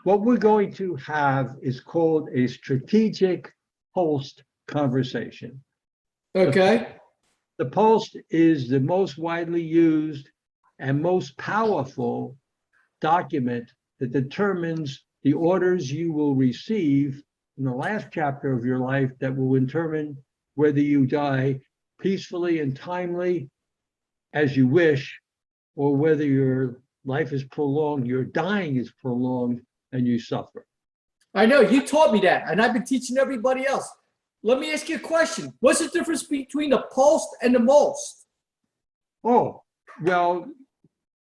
What we're going to have is called a strategic post conversation. Okay. The post is the most widely used and most powerful document that determines the orders you will receive in the last chapter of your life that will determine whether you die peacefully and timely as you wish, or whether your life is prolonged, your dying is prolonged, and you suffer. I know you taught me that, and I've been teaching everybody else. Let me ask you a question. What's the difference between the post and the most? Oh, well,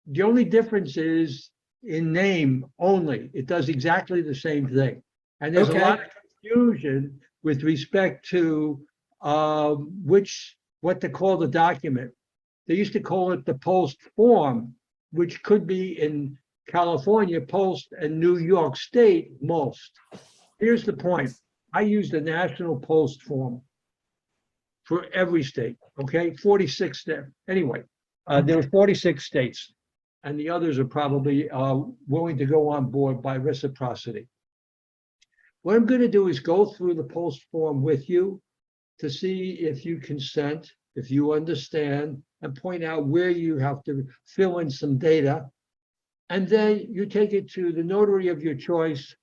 the only difference is in name only. It does exactly the same thing. And there's a lot of confusion with respect to what to call the document. They used to call it the post form, which could be in California post and New York State most. Here's the point. I use the national post form for every state, okay? 46 states. Anyway, there are 46 states, and the others are probably willing to go on board by reciprocity. What I'm going to do is go through the post form with you to see if you consent, if you understand, and point out where you have to fill in some data. And then you take it to the notary of your choice.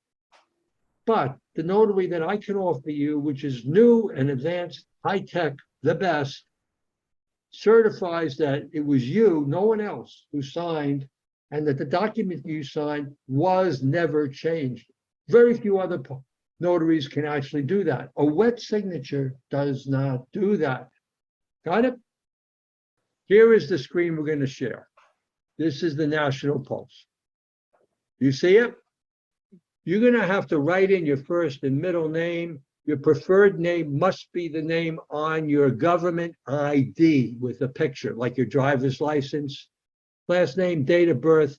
But the notary that I can offer you, which is new and advanced, high-tech, the best, certifies that it was you, no one else, who signed, and that the document you signed was never changed. Very few other notaries can actually do that. A wet signature does not do that. Got it? Here is the screen we're going to share. This is the National Post. You see it? You're going to have to write in your first and middle name. Your preferred name must be the name on your government ID with a picture, like your driver's license. Last name, date of birth,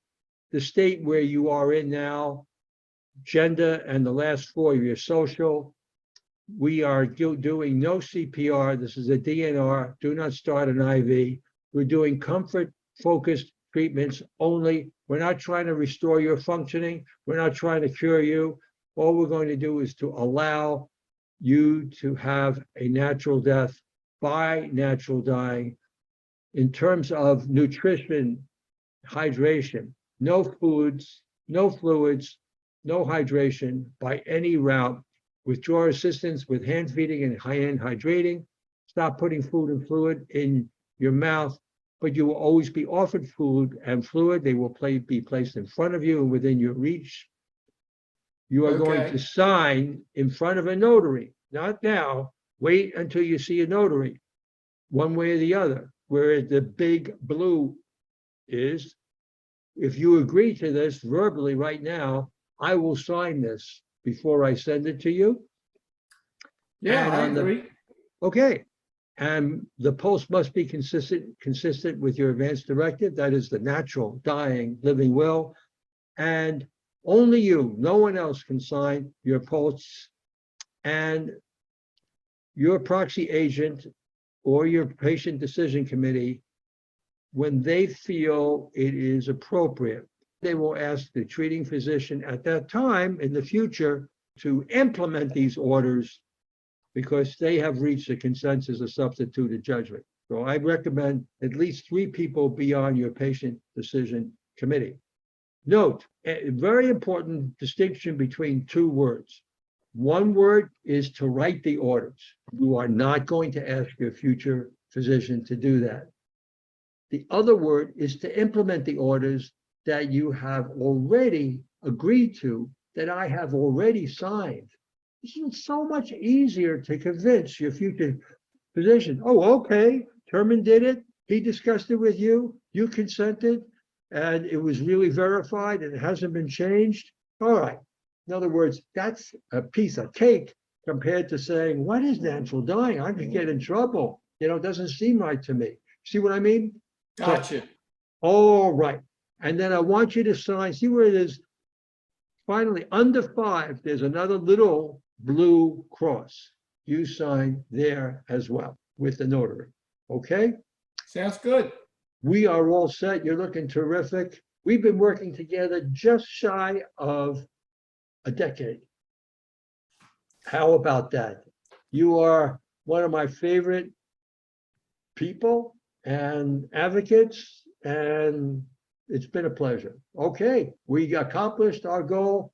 the state where you are in now, gender, and the last four of your social. We are doing no CPR. This is a DNR. Do not start an IV. We're doing comfort-focused treatments only. We're not trying to restore your functioning. We're not trying to cure you. All we're going to do is to allow you to have a natural death by natural dying. In terms of nutrition, hydration, no foods, no fluids, no hydration by any route. Withdraw assistance with hand feeding and hand hydrating. Stop putting food and fluid in your mouth, but you will always be offered food and fluid. They will be placed in front of you and within your reach. You are going to sign in front of a notary, not now. Wait until you see a notary, one way or the other, where the big blue is. If you agree to this verbally right now, I will sign this before I send it to you. Yeah, I agree. Okay. And the post must be consistent with your advance directive. That is the natural dying living will. And only you, no one else can sign your posts. And your proxy agent or your patient decision committee, when they feel it is appropriate, they will ask the treating physician at that time in the future to implement these orders, because they have reached a consensus of substituted judgment. So I recommend at least 3 people be on your patient decision committee. Note, a very important distinction between 2 words. One word is to write the orders. You are not going to ask your future physician to do that. The other word is to implement the orders that you have already agreed to, that I have already signed. It's so much easier to convince your future physician. Oh, okay, Terman did it. He discussed it with you. You consented, and it was really verified, and it hasn't been changed. All right. In other words, that's a piece of cake compared to saying, what is natural dying? I could get in trouble. You know, it doesn't seem right to me. See what I mean? Gotcha. So, all right. And then I want you to sign. See where it is? Finally, under 5, there's another little blue cross. You sign there as well with the notary. Okay? Sounds good. We are all set. You're looking terrific. We've been working together just shy of a decade. How about that? You are one of my favorite people and advocates, and it's been a pleasure. Okay, we accomplished our goal.